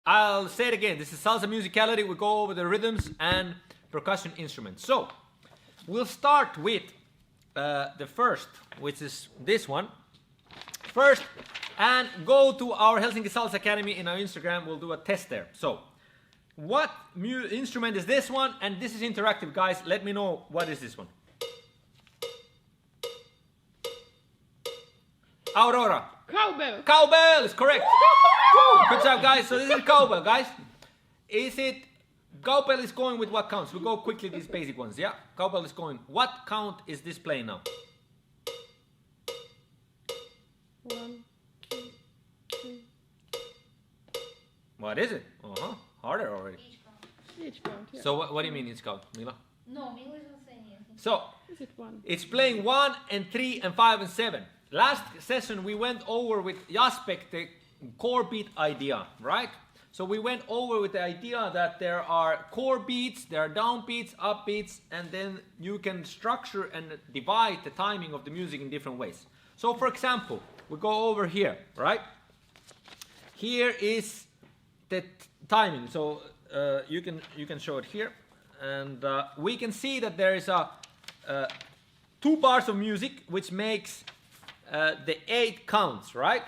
I'll say it again. This is Salsa Musicality. We go over the rhythms and percussion instruments. So, we'll start with the first, which is this one. First, and go to our Helsinki Salsa Academy in our Instagram. We'll do a test there. So, what instrument is this one? And this is interactive, guys. Let me know what is this one. Aurora. Cowbell. Cowbell is correct. Good job, guys. So this is cowbell, guys. Is it cowbell is going with what counts? We go quickly these basic ones. Yeah, cowbell is going. What count is this playing now? 1, 2, 3. What is it? Harder already. Each count. Yeah. So what do you mean each count, Mila? No, Mila is not saying anything. So Is it 1? it's playing 1 and 3 and 5 and 7. Last session we went over with Jaspek the core beat idea, right? So we went over with the idea that there are core beats, there are downbeats, upbeats, and then you can structure and divide the timing of the music in different ways. So for example, we go over here, right? Here is the timing. So you can show it here, and we can see that there is a 2 bars of music, which makes the 8 counts, right?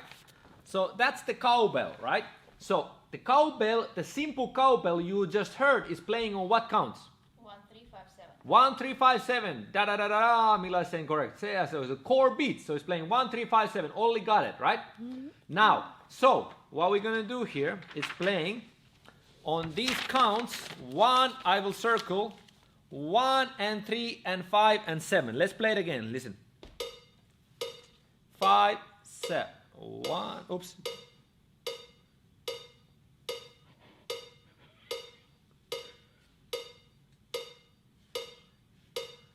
So that's the cowbell, right? So the cowbell, the simple cowbell you just heard is playing on what counts? 1, 3, 5, 7. 1, 3, 5, 7. Da da da da da. Mila is saying correct. So it's a core beat. So it's playing 1, 3, 5, 7. Only got it, right? Mm-hmm. Now, so what we're gonna do here is playing on these counts. 1, I will circle. 1 and 3 and 5 and 7. Let's play it again. Listen. 5, 7. 1. Oops.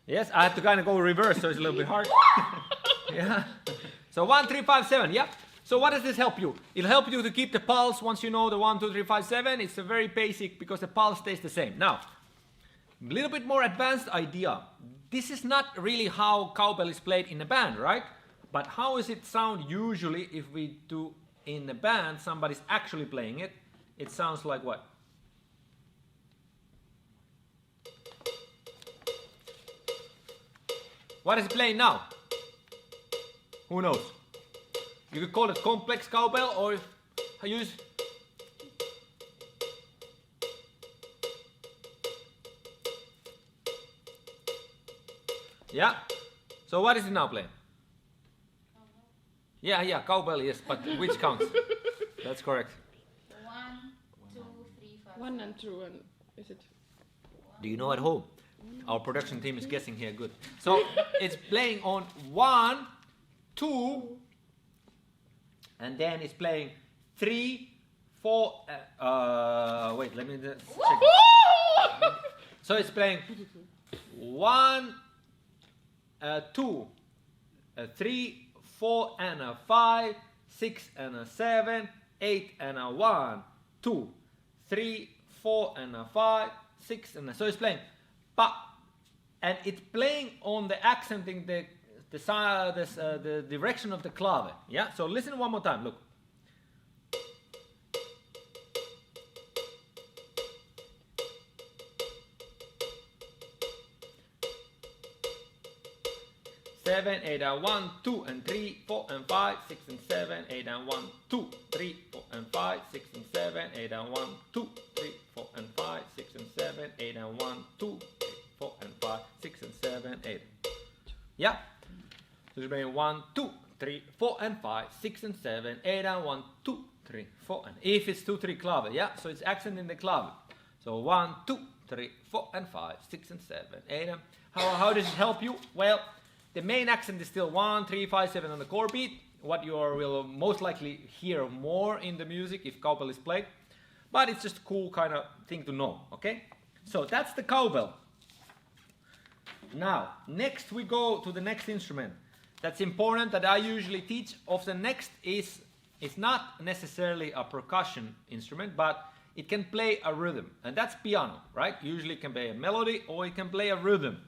Yes, I have to kind of go reverse, so it's a little bit hard. Yeah. So 1, 3, 5, 7. Yep. So what does this help you? It'll help you to keep the pulse once you know the 1, 2, 3, 5, 7. It's a very basic because the pulse stays the same. Now, a little bit more advanced idea. This is not really how cowbell is played in a band, right? But how does it sound usually if we do in the band, somebody's actually playing it? It sounds like what? What is it playing now? Who knows? You could call it complex cowbell or use... Yeah? So what is it now playing? Yeah, cowbell, yes, but which counts? That's correct. 1, 2, 3, 5. 1 and 2, and is it? Do you know at home? Our production team is guessing here good. So it's playing on 1, 2, and then it's playing 3, 4. Wait, let me just check. So it's playing 1, 2, 3, 4 and a 5, 6 and a 7, 8 and a 1, 2, 3, 4 and a 5, 6 and a... So it's playing pa, and it's playing on the accenting the direction of the clave. Yeah. So listen one more time. Look. Seven, 8 and 1, 2 and 3, 4 and 5, 6 and 7, 8 and 1, 2, 3, 4 and 5, 6 and 7, 8 and 1, 2, 3, 4 and 5, 6 and 7, 8 and 1, 2, 3, 4 and 5, 6 and 7, 8. Yeah. So it's playing 1, 2, 3, 4 and 5, 6 and 7, 8 and 1, 2, 3, 4 and... If it's 2, 3 clave, yeah. So it's accent in the clave. So 1, 2, 3, 4 and 5, 6 and 7, 8 and... How does it help you? Well, the main accent is still 1, 3, 5, 7 on the core beat. What you will most likely hear more in the music if cowbell is played. But it's just a cool kind of thing to know, okay? So that's the cowbell. Now, next we go to the next instrument. That's important that I usually teach. Of the next is, it's not necessarily a percussion instrument, but it can play a rhythm. And that's piano, right? Usually it can play a melody or it can play a rhythm.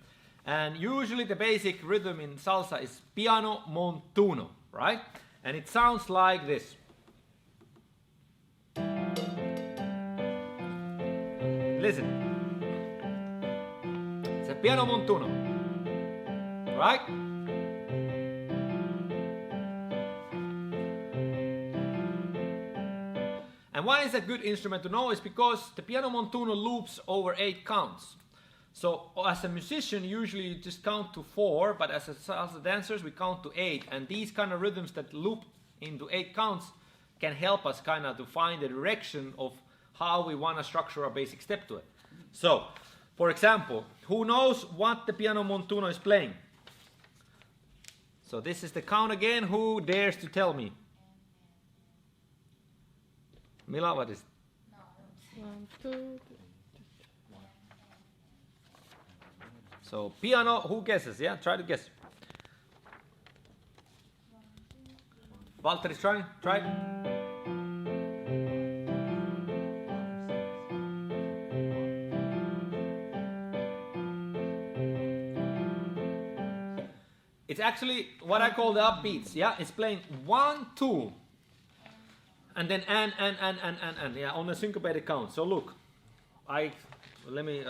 And usually the basic rhythm in salsa is piano montuno, right? And it sounds like this. listen. It's a piano montuno, right? And why is a good instrument to know is because the piano montuno loops over 8 counts. So as a musician, usually you just count to 4, but as salsa dancers, we count to 8. And these kind of rhythms that loop into 8 counts can help us kind of to find the direction of how we want to structure our basic step to it. So, for example, who knows what the piano montuno is playing? So this is the count again. Who dares to tell me? Mila, what is it? 1, 2. So piano, who guesses? Yeah, try to guess. Walter is trying. Try. It's actually what I call the upbeats. Yeah, it's playing 1, 2, and then and. Yeah, on a syncopated count. So look, let me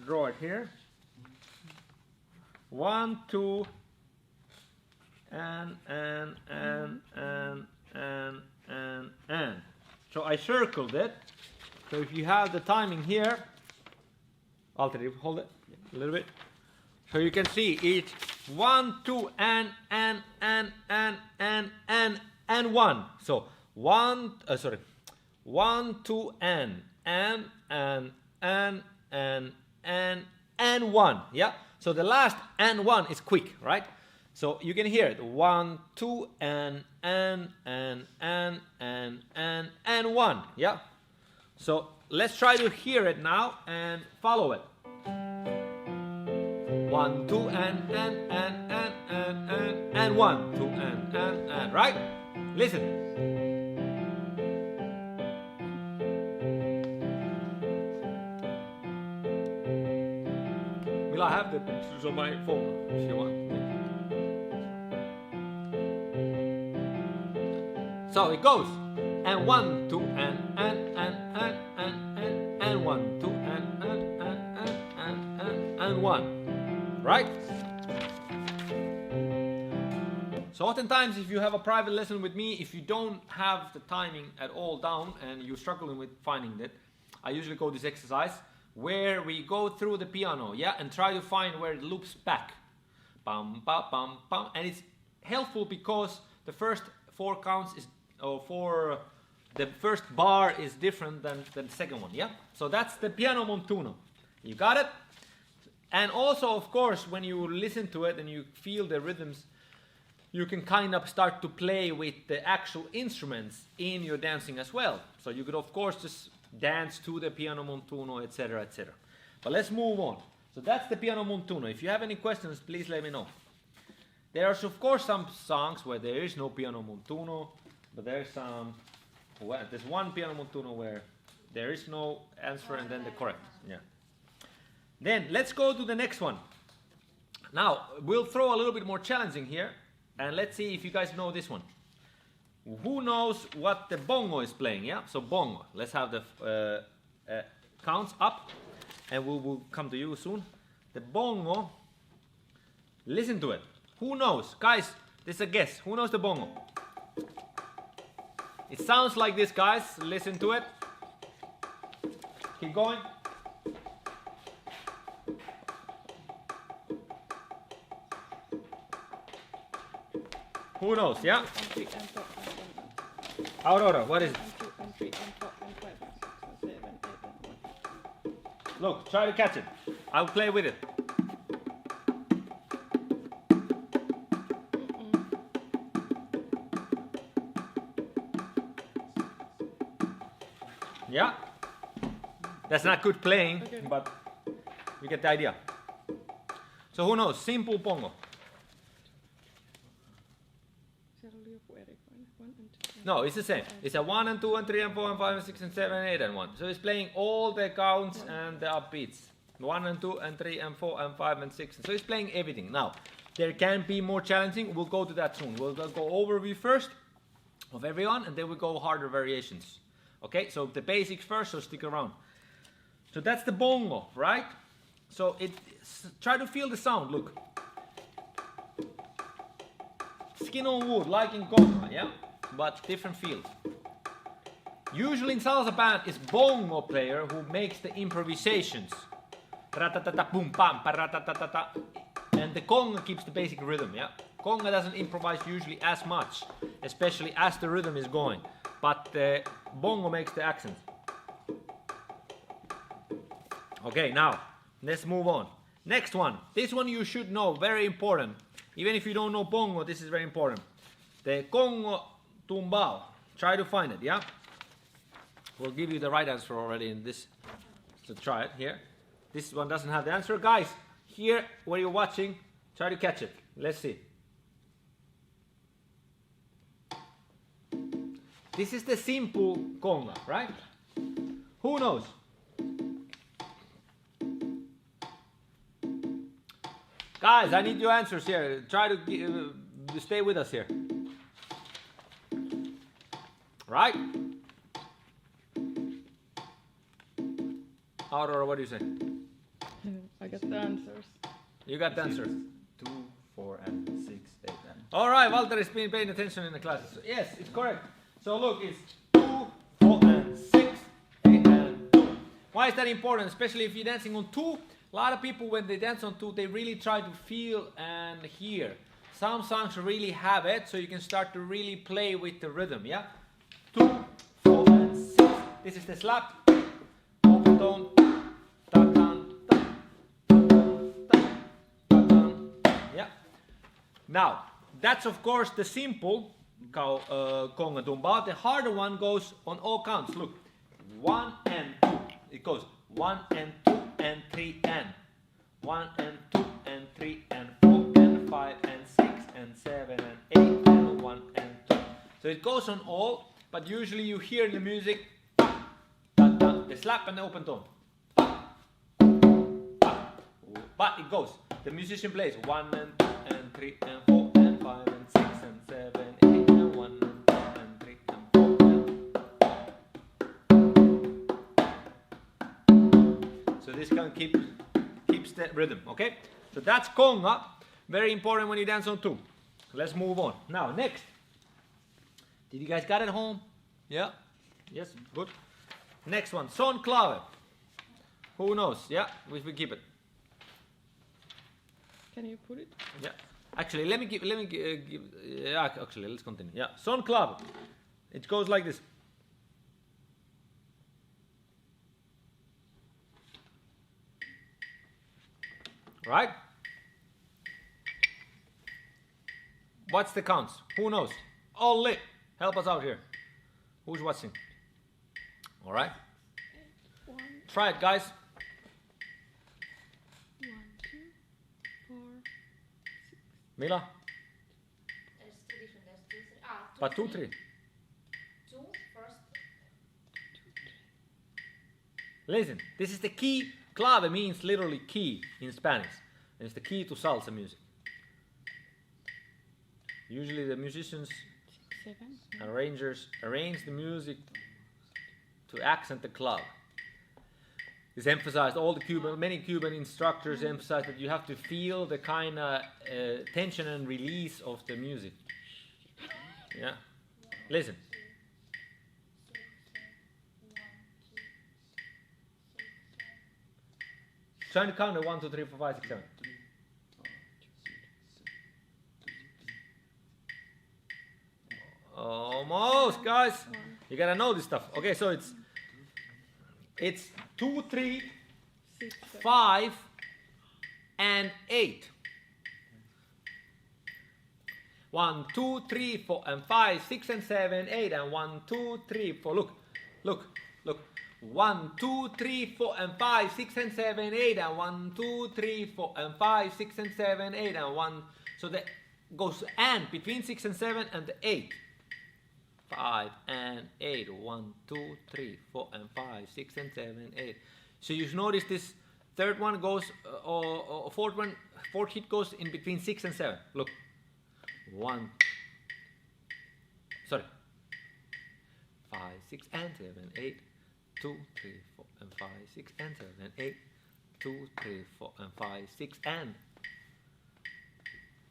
draw it here. 1, 2, and. So I circled it. So if you have the timing here, Walter, hold it a little bit. So you can see each 1, 2, and 1. So 1, 2, and 1. Yeah. So the last and 1 is quick, right? So you can hear it. 1, 2, and 1. Yeah. So let's try to hear it now and follow it. 1, 2, and 1, 2, and, right? Listen. Will I have the pictures on my phone if you want? So it goes. And 1, 2, and 1, 2, and 1. Right? So oftentimes if you have a private lesson with me, if you don't have the timing at all down and you're struggling with finding it, I usually go this exercise where we go through the piano, yeah, and try to find where it loops back. Bum, ba, bum, bum. And it's helpful because the first 4 counts is, the first bar is different than the second one, yeah? So that's the piano montuno. You got it? And also, of course, when you listen to it and you feel the rhythms, you can kind of start to play with the actual instruments in your dancing as well. So you could, of course, just dance to the piano montuno, etc., etc. But let's move on. So that's the piano montuno. If you have any questions, please let me know. There's, of course, some songs where there is no piano montuno, but there's one piano montuno where there is no answer and then the correct. Yeah. Then let's go to the next one. Now we'll throw a little bit more challenging here, and let's see if you guys know this one. Who knows what the bongo is playing? Yeah, so bongo. Let's have the counts up, and we'll come to you soon. The bongo. Listen to it. Who knows, guys? This is a guess. Who knows the bongo? It sounds like this, guys. Listen to it. Keep going. Who knows, yeah? Out of order, what is it? Look, try to catch it. I'll play with it. Yeah? That's not good playing, okay, but you get the idea. So who knows? Simple bongo. No, it's the same. It's a 1 and 2 and 3 and 4 and 5 and 6 and 7 and 8 and 1. So it's playing all the counts and the upbeats. 1 and 2 and 3 and 4 and 5 and 6. So it's playing everything. Now, there can be more challenging. We'll go to that soon. We'll go overview first of everyone, and then we'll go harder variations. Okay, so the basics first, so stick around. So that's the bongo, right? So try to feel the sound. Look. Skin on wood, like in conga, yeah, but different feels. Usually in salsa band, it's bongo player who makes the improvisations. Ratatata boom bam, paratatata, and the conga keeps the basic rhythm, yeah. Conga doesn't improvise usually as much, especially as the rhythm is going, but the bongo makes the accent. Okay, now let's move on. Next one. This one you should know, very important. Even if you don't know bongo, this is very important. The congo tumbao. Try to find it, yeah? We'll give you the right answer already in this. So try it here. This one doesn't have the answer. Guys, here where you're watching, try to catch it. Let's see. This is the simple conga, right? Who knows? Guys, I need your answers here. Try to stay with us here. Right? Aurora, what do you say? I got the answers. You got the answers. 2, 4, and 6, 8, and... Alright, Walter has been paying attention in the classes. Yes, it's correct. So look, it's 2, 4, and 6, 8, and 2. Why is that important? Especially if you're dancing on 2. A lot of people, when they dance on 2, they really try to feel and hear. Some songs really have it, so you can start to really play with the rhythm, yeah? 2, 4, and 6. This is the slap. Open tone. Yeah. Now, that's of course the simple conga tumba. The harder one goes on all counts. Look, 1 and 2. It goes 1 and 2 and 3 and 1 and 2 and 3 and 4 and 5 and 6 and 7 and 8 and 1 and 2. So it goes on all, but usually you hear in the music the slap and the open tone. But it goes. The musician plays 1 and 2 and 3 and 4 and 5 and 6 and 7, 8 and 1 and 2 and 3 and 4 and... So this can keeps the rhythm, okay? So that's conga. Very important when you dance on 2. Let's move on. Now, next. Did you guys got it home? Yeah? Yes, good. Next one, son clave. Who knows? Yeah, we keep it. Can you put it? Yeah. Actually, let me give. Yeah. Actually, let's continue. Yeah. Son clave. It goes like this. Right? What's the counts? Who knows? Olli, help us out here. Who's watching? All right. 1, Try it, guys. 1, 2, 4, 6. Mila. There's two different. There's 2, 3. Ah, 2, But 2, 3. 2 first. Listen, this is the key. Clave means literally key in Spanish. And it's the key to salsa music. Usually the musicians, 7. arrangers, arrange the music to accent the clave. It's emphasized, many Cuban instructors emphasize that you have to feel the kind of tension and release of the music. Yeah? Listen. Trying to count 1, 2, 3, 4, 5, 6, 7. Almost, guys. You gotta know this stuff. Okay, so it's 2, 3, 6, 7. 5, and 8. 1, 2, 3, 4, and 5, 6, and 7, 8, and 1, 2, 3, 4. Look. 1, 2, 3, 4, and 5, 6, and 7, 8, and 1, 2, 3, 4, and 5, 6, and 7, 8, and 1. So that goes and between 6 and 7 and the 8. 5 and 8. 1, 2, 3, 4, and 5, 6, and 7, 8. So you notice this third one goes, or fourth hit goes in between 6 and 7. Look. 1. Sorry. 5, 6, and 7, 8. 2, 3, 4, and 5, 6 and 7 and 8. 2, 3, 4 and 5, 6 and.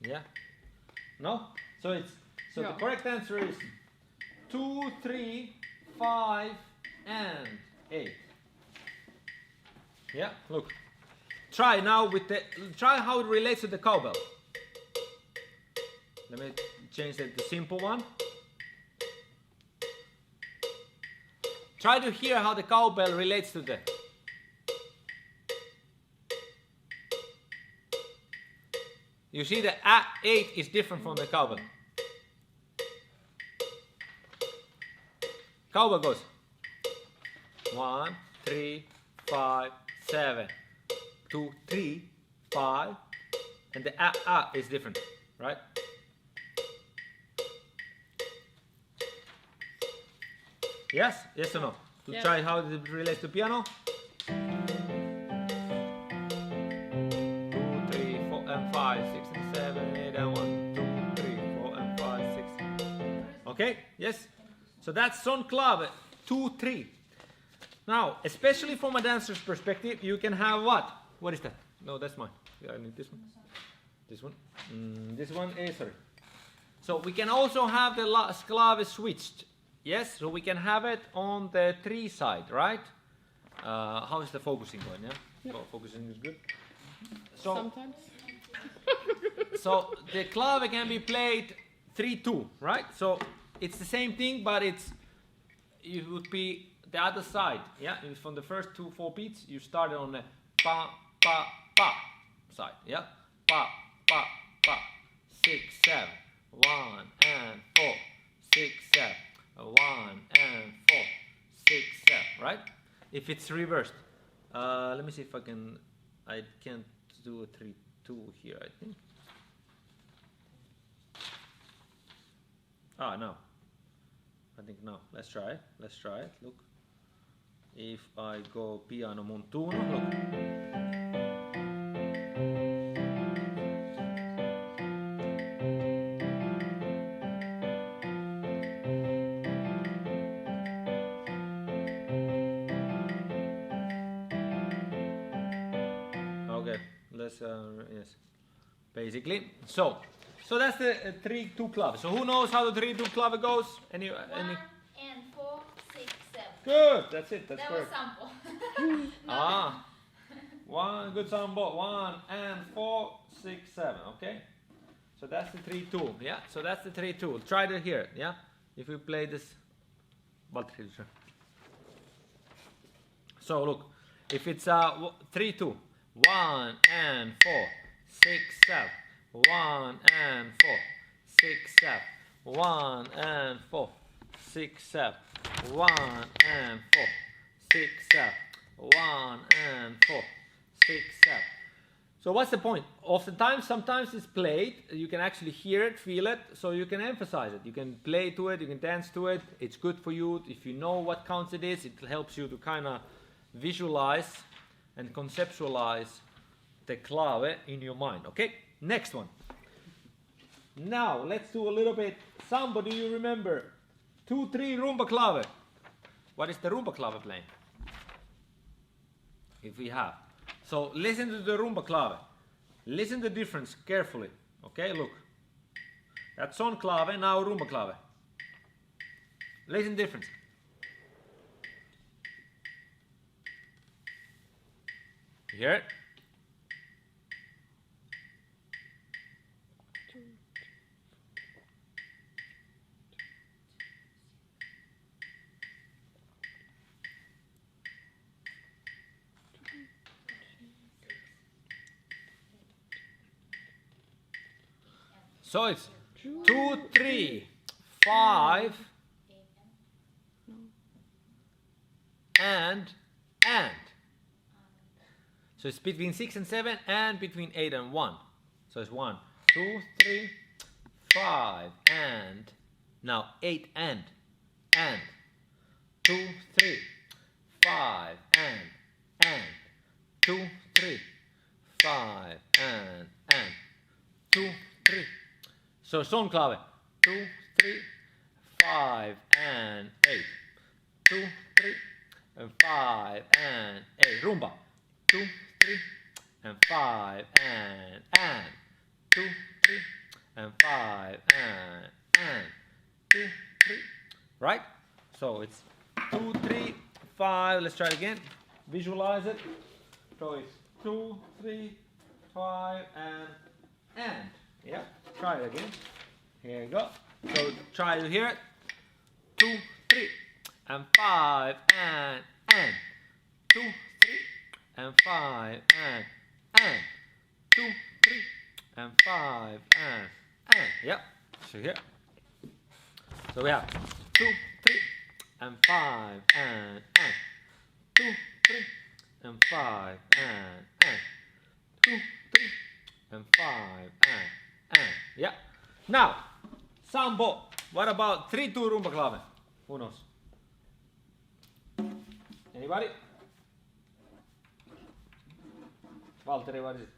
Yeah? No? So it's the Yeah. correct answer is 2, 3, 5 and 8. Yeah, look. Try now try how it relates to the cowbell. Let me change that to simple one. Try to hear how the cowbell relates to the. You see the 8 is different from the cowbell. Cowbell goes 1, 3, 5, 7, 2, 3, 5, and the is different, right? Yes? Yes or no? To Yes. try how it relates to piano. 2, 3, 4 and 5, 6 and 7, 8 and 1, 2, 3, 4 and 5, 6. Okay? Yes? So that's Sonklave 2, 3. Now, especially from a dancer's perspective, you can have what? What is that? No, that's mine. Yeah, I need this one. This one. This one is, sorry. So we can also have the clave switched. Yes, so we can have it on the 3 side, right? How is the focusing going? Yeah? Yep. Oh, focusing is good. So, Sometimes. so the clave can be played 3-2, right? So it's the same thing, but it would be the other side. Yeah, and from the first 2-4 beats, you started on the pa pa pa side. Yeah, pa pa pa 6 7 1 and 4 6 7 1 and 4 6 7. Right? If it's reversed, let me see if I can. I can't do a 3-2 here. I think. Ah, no. I think no. Let's try it. Let's try it. Look. If I go piano montuno, look. Okay. Let's yes. Basically. So that's the 3-2 clave. So who knows how the 3-2 clave goes? 1 and 4, 6, 7. Good. That's it. That's That correct. was sample. Ah, one good sample. 1 and 4, 6, 7. Okay, so that's the 3-2. Yeah, so that's the 3-2. Try to hear it. Yeah, if we play this. So look, if it's 3-2, 1 and 4, 6, 7. 1 and 4, 6, 7. 1 and 4, 6, 7. 1 and 4, 6, 7. 1 and 4, 6, 7. So what's the point? Oftentimes, sometimes it's played. You can actually hear it, feel it, so you can emphasize it. You can play to it, you can dance to it. It's good for you. If you know what counts it is, it helps you to kind of visualize and conceptualize the clave in your mind. Okay, next one. Now, let's do a little bit. Samba, do you remember? 2-3 rumba clave. What is the rumba clave playing? If we have. So listen to the rumba clave. Listen to the difference carefully. Okay, look. That's on clave, now rumba clave. Listen to the difference. You hear it? So it's 2, 3, 5, and. So it's between 6 and 7 and between 8 and 1. So it's 1, 2, 3, 5, and. Now 8 and. 2, 3, 5, and. 2, 3, 5, and. 2, 3. So song clave. 2, 3, 5, and 8. 2, 3, and 5 and 8. Rumba. 2, 3 and 5 and 2, 3 and 5 and 2, 3. Right? So it's 2, 3, 5. Let's try it again. Visualize it. So it's 2, 3, 5 and. Yeah. Try it again. Here you go. So try to hear it. 2, 3 and 5 and 2, 3 and 5 and 2, 3 and 5 and. Yeah. So here. So we have 2, 3 and 5 and 2, 3 and 5 and 2, 3 and 5 and. Yeah. Now, Sambo. What about 3-2 rumba clave? Who knows? Anybody? Valtteri, what is it?